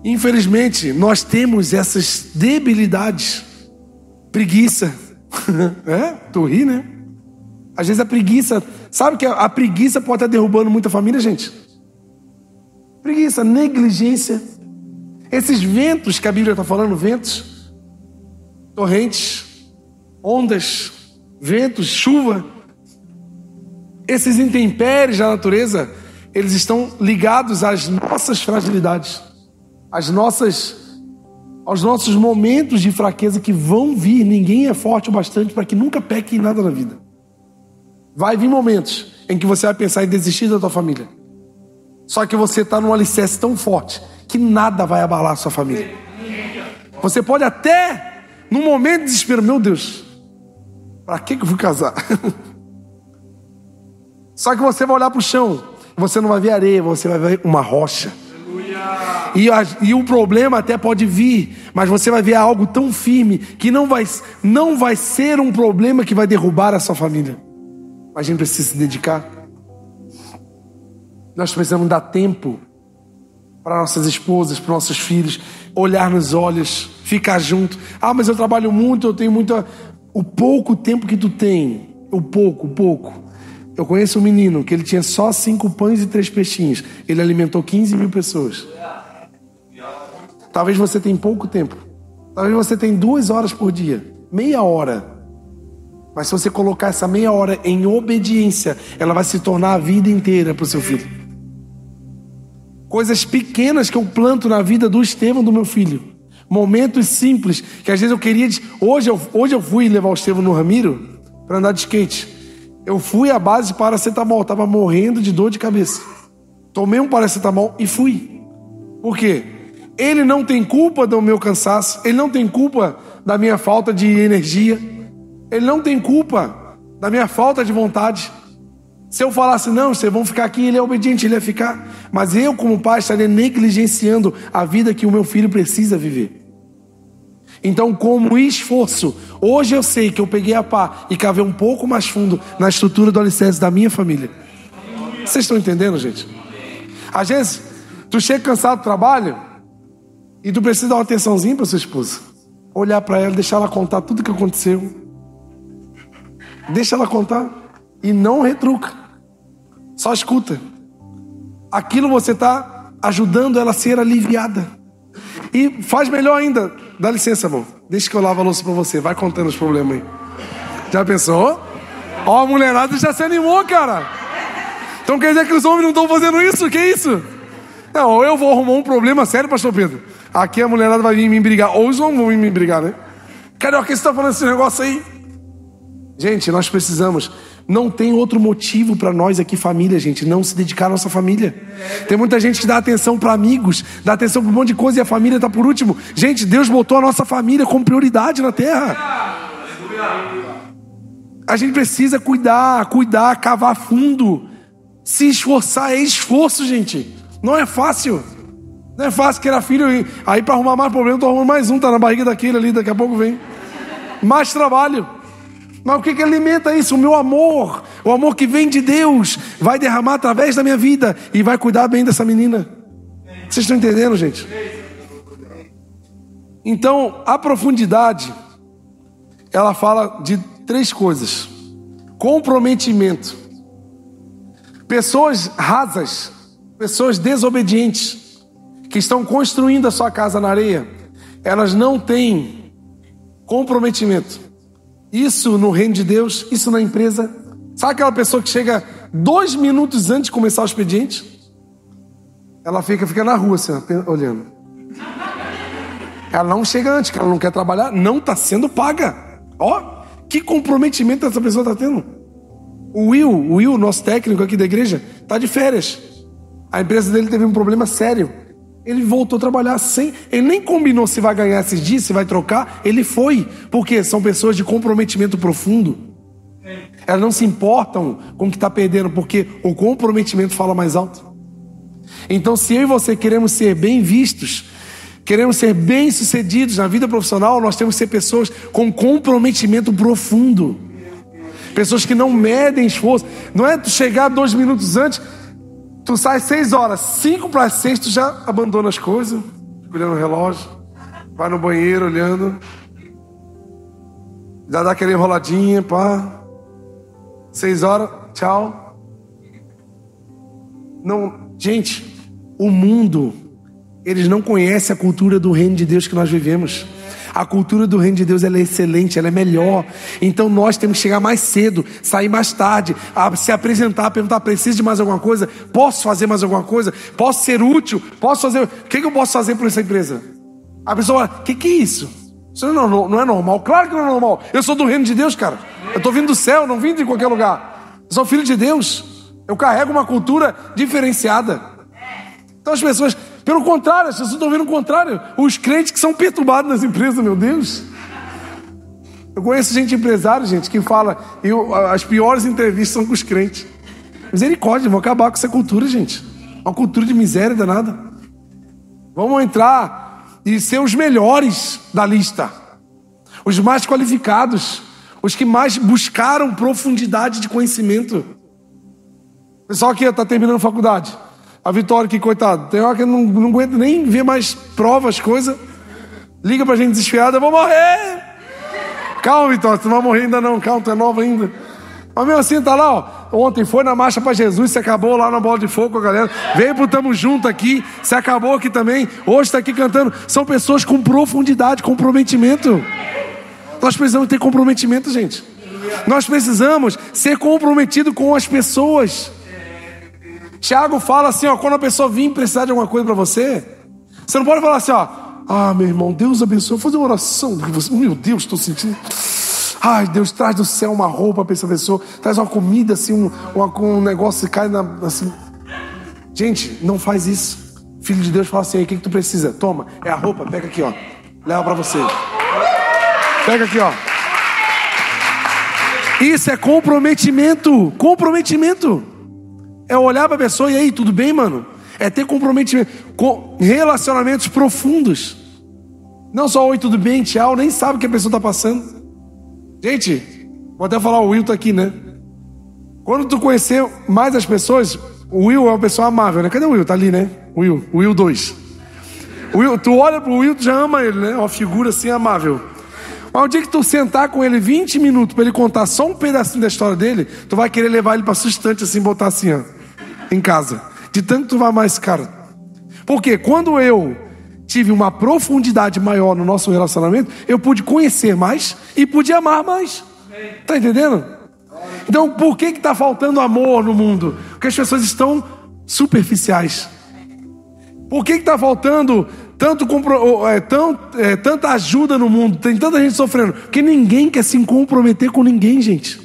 Infelizmente, nós temos essas debilidades. Preguiça. Tu ri, né? Às vezes a preguiça... Sabe que a preguiça pode estar derrubando muita família, gente? Preguiça, negligência. Esses ventos que a Bíblia está falando, ventos, torrentes, ondas, ventos, chuva, esses intempéries da natureza, eles estão ligados às nossas fragilidades, aos nossos momentos de fraqueza que vão vir. Ninguém é forte o bastante para que nunca peque em nada na vida. Vai vir momentos em que você vai pensar em desistir da tua família. Só que você está num alicerce tão forte que nada vai abalar a sua família. Você pode até, num momento de desespero, meu Deus, para que eu fui casar? Só que você vai olhar para o chão, você não vai ver areia, você vai ver uma rocha. E o problema até pode vir, mas você vai ver algo tão firme que não vai ser um problema que vai derrubar a sua família. Mas a gente precisa se dedicar. Nós precisamos dar tempo para nossas esposas, para nossos filhos, olhar nos olhos, ficar junto. Ah, mas eu trabalho muito, eu tenho muita... O pouco tempo que tu tem, o pouco. Eu conheço um menino que ele tinha só 5 pães e 3 peixinhos. Ele alimentou 15 mil pessoas. Talvez você tenha pouco tempo. Talvez você tenha 2 horas por dia, meia hora. Mas se você colocar essa meia hora em obediência, ela vai se tornar a vida inteira para o seu filho. Coisas pequenas que eu planto na vida do Estevão, do meu filho. Momentos simples, que às vezes eu queria... Hoje eu fui levar o Estevão no Ramiro para andar de skate. Eu fui à base de paracetamol, estava morrendo de dor de cabeça. Tomei um paracetamol e fui. Por quê? Ele não tem culpa do meu cansaço, ele não tem culpa da minha falta de energia, ele não tem culpa da minha falta de vontade. Se eu falasse, não, vocês vão ficar aqui, ele é obediente, ele ia ficar. Mas eu, como pai, estaria negligenciando a vida que o meu filho precisa viver. Então, como esforço, hoje eu sei que eu peguei a pá e cavei um pouco mais fundo na estrutura do alicerce da minha família. Vocês estão entendendo, gente? Às vezes, tu chega cansado do trabalho e tu precisa dar uma atençãozinha para sua esposa. Olhar para ela, deixar ela contar tudo o que aconteceu. Deixa ela contar e não retruca. Só escuta. Aquilo você está ajudando ela a ser aliviada. E faz melhor ainda. Dá licença, amor. Deixa que eu lavo a louça pra você. Vai contando os problemas aí. Já pensou? Ó, a mulherada já se animou, cara. Então quer dizer que os homens não estão fazendo isso? Que isso? Não, ou eu vou arrumar um problema sério, pastor Pedro. Aqui a mulherada vai vir me brigar. Ou os homens vão vir me brigar, né? Carioca, que você tá falando esse negócio aí? Gente, nós precisamos... Não tem outro motivo para nós aqui, família, gente, não se dedicar à nossa família. Tem muita gente que dá atenção para amigos, dá atenção para um monte de coisa e a família está por último. Gente, Deus botou a nossa família como prioridade na terra. A gente precisa cuidar, cavar fundo, se esforçar. É esforço, gente. Não é fácil. Não é fácil criar filho. Aí para arrumar mais problema, tô arrumando mais um, tá na barriga daquele ali, daqui a pouco vem. Mais trabalho. Mas o que alimenta isso? O meu amor. O amor que vem de Deus vai derramar através da minha vida e vai cuidar bem dessa menina. Vocês estão entendendo, gente? Então, a profundidade, ela fala de 3 coisas. Comprometimento. Pessoas rasas, pessoas desobedientes, que estão construindo a sua casa na areia, elas não têm comprometimento. Isso no reino de Deus, isso na empresa. Sabe aquela pessoa que chega 2 minutos antes de começar o expediente? Ela fica na rua assim, olhando. Ela não chega antes, que ela não quer trabalhar, não está sendo paga. Ó, que comprometimento essa pessoa está tendo. O Will, nosso técnico aqui da igreja, está de férias. A empresa dele teve um problema sério. Ele voltou a trabalhar sem... Ele nem combinou se vai ganhar esses dias, se vai trocar. Ele foi. Porque são pessoas de comprometimento profundo. Elas não se importam com o que está perdendo, porque o comprometimento fala mais alto. Então, se eu e você queremos ser bem vistos, queremos ser bem sucedidos na vida profissional, nós temos que ser pessoas com comprometimento profundo. Pessoas que não medem esforço. Não é tu chegar 2 minutos antes... Tu sai 6 horas, 5 para 6, tu já abandona as coisas, olhando o relógio, vai no banheiro olhando, já dá aquela enroladinha, pá. 6 horas, tchau. Não, gente, o mundo, eles não conhecem a cultura do reino de Deus que nós vivemos. A cultura do reino de Deus, ela é excelente, ela é melhor. Então nós temos que chegar mais cedo, sair mais tarde, se apresentar, perguntar, preciso de mais alguma coisa? Posso fazer mais alguma coisa? Posso ser útil? Posso fazer... O que eu posso fazer por essa empresa? A pessoa fala, o que é isso? Isso não é normal. Claro que não é normal. Eu sou do reino de Deus, cara. Eu estou vindo do céu, não vim de qualquer lugar. Eu sou filho de Deus. Eu carrego uma cultura diferenciada. Então as pessoas... Pelo contrário, as pessoas estão vendo o contrário. Os crentes que são perturbados nas empresas, meu Deus. Eu conheço gente empresária, gente, que fala... as piores entrevistas são com os crentes. Misericórdia, vão acabar com essa cultura, gente. Uma cultura de miséria danada. Vamos entrar e ser os melhores da lista. Os mais qualificados. Os que mais buscaram profundidade de conhecimento. O pessoal aqui está terminando faculdade. A Vitória aqui, coitado. Tem hora que não aguenta nem ver mais provas, coisa. Liga pra gente desesperada, eu vou morrer. Calma, Vitória, tu não vai morrer ainda não. Calma, tu é nova ainda. Mas mesmo assim, tá lá, ó. Ontem foi na Marcha para Jesus, se acabou lá na Bola de Fogo com a galera. Veio pro Tamo Junto aqui, se acabou aqui também. Hoje tá aqui cantando. São pessoas com profundidade, comprometimento. Nós precisamos ter comprometimento, gente. Nós precisamos ser comprometidos com as pessoas. Tiago fala assim, ó, quando a pessoa vir precisar de alguma coisa para você, você não pode falar assim, ó, ah, meu irmão, Deus abençoe, vou fazer uma oração, meu Deus, estou sentindo, ai, Deus, traz do céu uma roupa para essa pessoa, traz uma comida assim, um negócio que cai assim. Gente, não faz isso. Filho de Deus fala assim, aí, o que tu precisa? Toma, é a roupa, pega aqui, ó, leva para você. Pega aqui, ó. Isso é comprometimento. Comprometimento. É olhar para a pessoa e aí, tudo bem, mano? É ter comprometimento com relacionamentos profundos. Não só oi, tudo bem, tchau, nem sabe o que a pessoa está passando. Gente, vou até falar, o Will tá aqui, né? Quando tu conhecer mais as pessoas, o Will é uma pessoa amável, né? Cadê o Will? Tá ali, né? O Will 2. Will, tu olha pro Will, tu já ama ele, né? Uma figura assim amável. Mas o dia que tu sentar com ele 20 minutos para ele contar só um pedacinho da história dele, tu vai querer levar ele para sustante assim, botar assim, ó, em casa. De tanto tu vai amar esse cara. Porque quando eu tive uma profundidade maior no nosso relacionamento, eu pude conhecer mais e pude amar mais. Tá entendendo? Então por que tá faltando amor no mundo? Porque as pessoas estão superficiais. Por que tá faltando tanta ajuda no mundo? Tem tanta gente sofrendo. Porque ninguém quer se comprometer com ninguém, gente.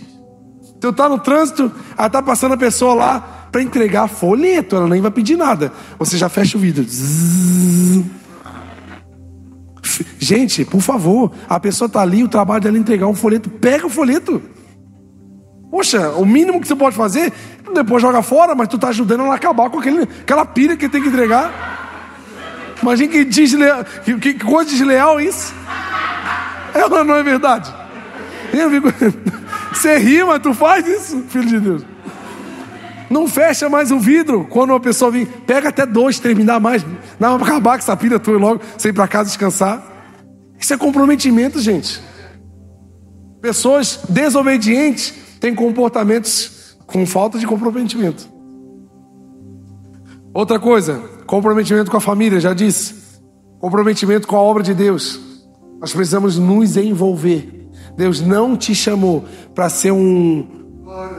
Então tá no trânsito, aí tá passando a pessoa lá para entregar folheto, ela nem vai pedir nada. Você já fecha o vidro. Zzz. Gente, por favor, a pessoa tá ali, o trabalho dela é entregar um folheto. Pega o folheto. Poxa, o mínimo que você pode fazer, depois joga fora, mas tu tá ajudando ela a acabar com aquela pilha que tem que entregar. Imagina que desleal, que coisa desleal isso. Ela não é verdade. Você ri, mas tu faz isso, filho de Deus. Não fecha mais o vidro quando uma pessoa vem. Pega até 2, terminar mais. Não, pra acabar com essa pilha tua logo, você ir pra casa descansar. Isso é comprometimento, gente. Pessoas desobedientes têm comportamentos com falta de comprometimento. Outra coisa, comprometimento com a família, já disse. Comprometimento com a obra de Deus. Nós precisamos nos envolver. Deus não te chamou para ser um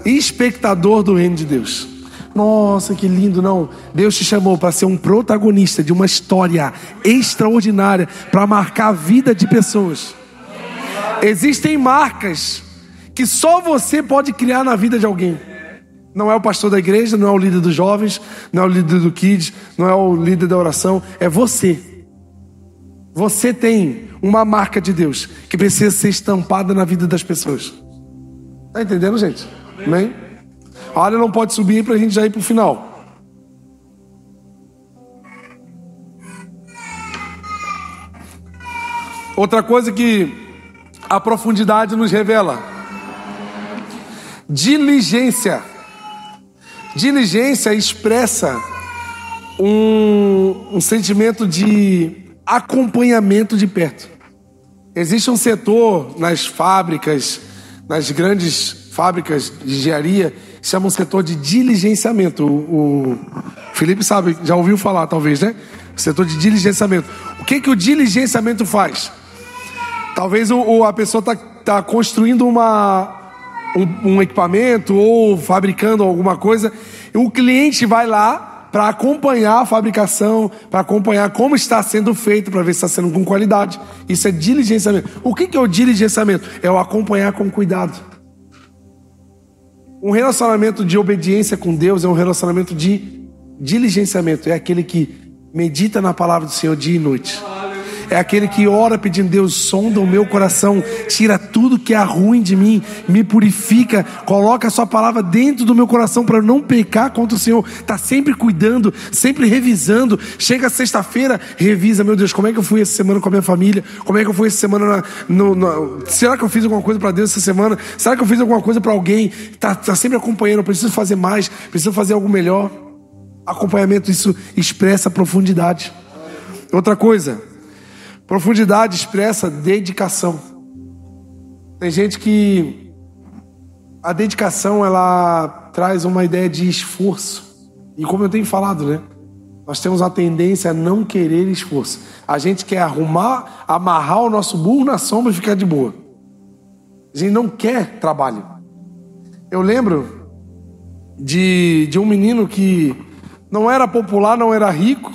espectador do reino de Deus. Nossa, que lindo, não. Deus te chamou para ser um protagonista de uma história extraordinária, para marcar a vida de pessoas. Existem marcas que só você pode criar na vida de alguém. Não é o pastor da igreja, não é o líder dos jovens, não é o líder do kids, não é o líder da oração, é você. Você tem uma marca de Deus que precisa ser estampada na vida das pessoas. Tá entendendo, gente? Amém? A área não pode subir para a gente já ir para o final. Outra coisa que a profundidade nos revela: diligência. Diligência expressa um sentimento de acompanhamento de perto. Existe um setor nas fábricas, nas grandes fábricas de engenharia, que chama um setor de diligenciamento. O Felipe sabe, já ouviu falar talvez, né? O setor de diligenciamento. O que o diligenciamento faz? Talvez a pessoa está construindo um equipamento ou fabricando alguma coisa, e o cliente vai lá para acompanhar a fabricação, para acompanhar como está sendo feito, para ver se está sendo com qualidade. Isso é diligenciamento. O que é o diligenciamento? É o acompanhar com cuidado. Um relacionamento de obediência com Deus é um relacionamento de diligenciamento. É aquele que medita na palavra do Senhor dia e noite. é aquele que ora pedindo: Deus, sonda o meu coração, tira tudo que é ruim de mim, me purifica, coloca a sua palavra dentro do meu coração para eu não pecar contra o Senhor. Está sempre cuidando, sempre revisando. Chega sexta-feira, revisa: meu Deus, como é que eu fui essa semana com a minha família? Como é que eu fui essa semana será que eu fiz alguma coisa para Deus essa semana? Será que eu fiz alguma coisa para alguém? Está sempre acompanhando. Eu preciso fazer mais, preciso fazer algo melhor. Acompanhamento, isso expressa profundidade. Outra coisa, profundidade expressa dedicação. Tem gente que a dedicação, ela traz uma ideia de esforço. E como eu tenho falado, né? Nós temos a tendência a não querer esforço. A gente quer amarrar o nosso burro na sombra e ficar de boa. A gente não quer trabalho. Eu lembro de um menino que não era popular, não era rico,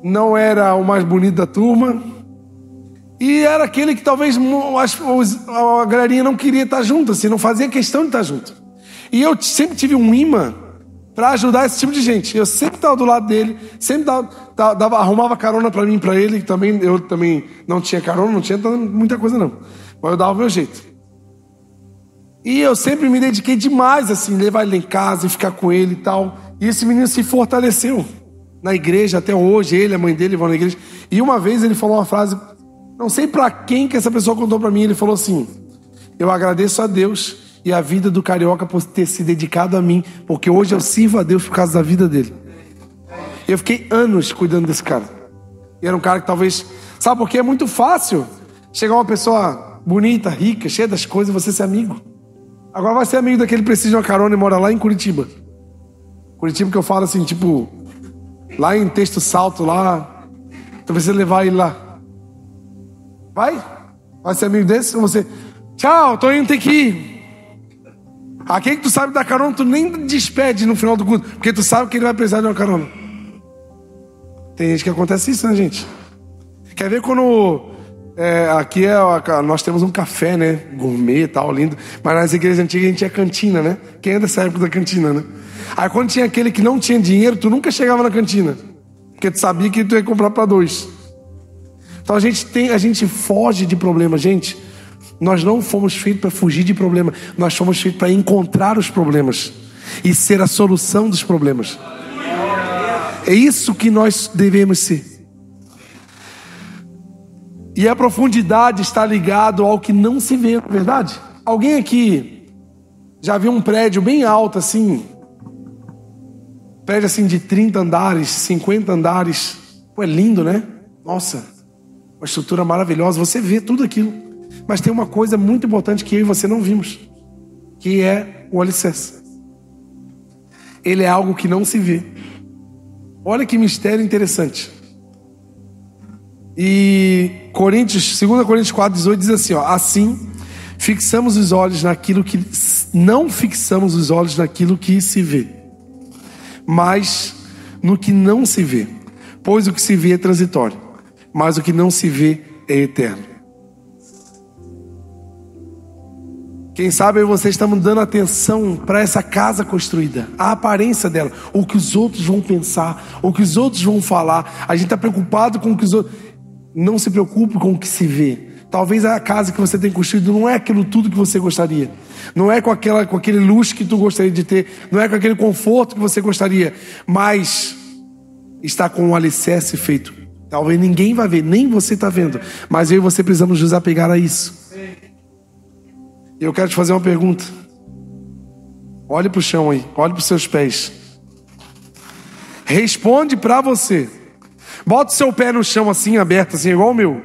não era o mais bonito da turma, e era aquele que talvez a galerinha não queria estar junto, assim, não fazia questão de estar junto. E eu sempre tive um imã para ajudar esse tipo de gente. Eu sempre estava do lado dele, sempre arrumava carona para mim e para ele. Eu também não tinha carona, não tinha muita coisa não, mas eu dava o meu jeito. E eu sempre me dediquei demais, assim, levar ele em casa e ficar com ele e tal. E esse menino se fortaleceu na igreja até hoje. Ele, a mãe dele vão na igreja. E uma vez ele falou uma frase, não sei para quem que essa pessoa contou para mim. Ele falou assim: eu agradeço a Deus e a vida do Carioca por ter se dedicado a mim, porque hoje eu sirvo a Deus por causa da vida dele. Eu fiquei anos cuidando desse cara. E era um cara que talvez... Sabe por quê? É muito fácil chegar uma pessoa bonita, rica, cheia das coisas, e você ser amigo. Agora vai ser amigo daquele que precisa de uma carona e mora lá em Curitiba. Curitiba que eu falo assim, tipo, lá em Texto Salto, lá, tu precisa levar ele lá. Vai ser amigo desse? Ou você, tchau, tô indo, tem que ir. Aquele que tu sabe dar carona, tu nem despede no final do culto, porque tu sabe que ele vai precisar de uma carona. Tem gente que acontece isso, né, gente? Quer ver quando... aqui nós temos um café, né? Gourmet e tal, lindo. Mas nas igrejas antigas a gente tinha cantina, né? Quem é dessa época da cantina, né? Aí quando tinha aquele que não tinha dinheiro, tu nunca chegava na cantina, porque tu sabia que tu ia comprar para 2. Então a gente foge de problemas, gente. Nós não fomos feitos para fugir de problemas. Nós fomos feitos para encontrar os problemas e ser a solução dos problemas. É isso que nós devemos ser. E a profundidade está ligado ao que não se vê, não é verdade? Alguém aqui já viu um prédio bem alto assim? Prédio assim de 30 andares, 50 andares. Pô, é lindo, né? Nossa, uma estrutura maravilhosa. Você vê tudo aquilo. Mas tem uma coisa muito importante que eu e você não vimos, que é o alicerce. Ele é algo que não se vê. Olha que mistério interessante. E 2 Coríntios 4:18 diz assim, ó: assim, fixamos os olhos naquilo que... Não fixamos os olhos naquilo que se vê, mas no que não se vê. Pois o que se vê é transitório, mas o que não se vê é eterno. Quem sabe vocês estão dando atenção para essa casa construída, a aparência dela, o que os outros vão pensar, o que os outros vão falar. A gente está preocupado com o que os outros... Não se preocupe com o que se vê. Talvez a casa que você tem construído não é aquilo tudo que você gostaria. Não é com aquele luxo que tu gostaria de ter. Não é com aquele conforto que você gostaria. Mas está com um alicerce feito. Talvez ninguém vai ver, nem você está vendo. Mas eu e você precisamos nos apegar a isso. E eu quero te fazer uma pergunta. Olhe para o chão aí. Olhe para os seus pés. Responde para você. Bota o seu pé no chão assim, aberto, assim, igual o meu.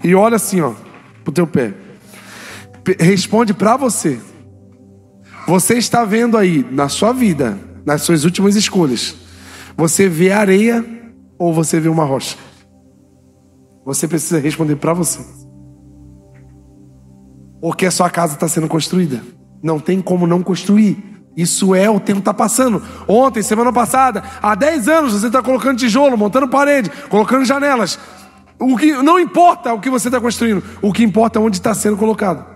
E olha assim, ó, pro teu pé. Responde pra você. Você está vendo aí, na sua vida, nas suas últimas escolhas, você vê areia ou você vê uma rocha? Você precisa responder pra você. Porque a sua casa está sendo construída. Não tem como não construir. Isso é, o tempo está passando. Ontem, semana passada, há 10 anos você está colocando tijolo, montando parede, colocando janelas. O que não importa o que você está construindo, o que importa é onde está sendo colocado.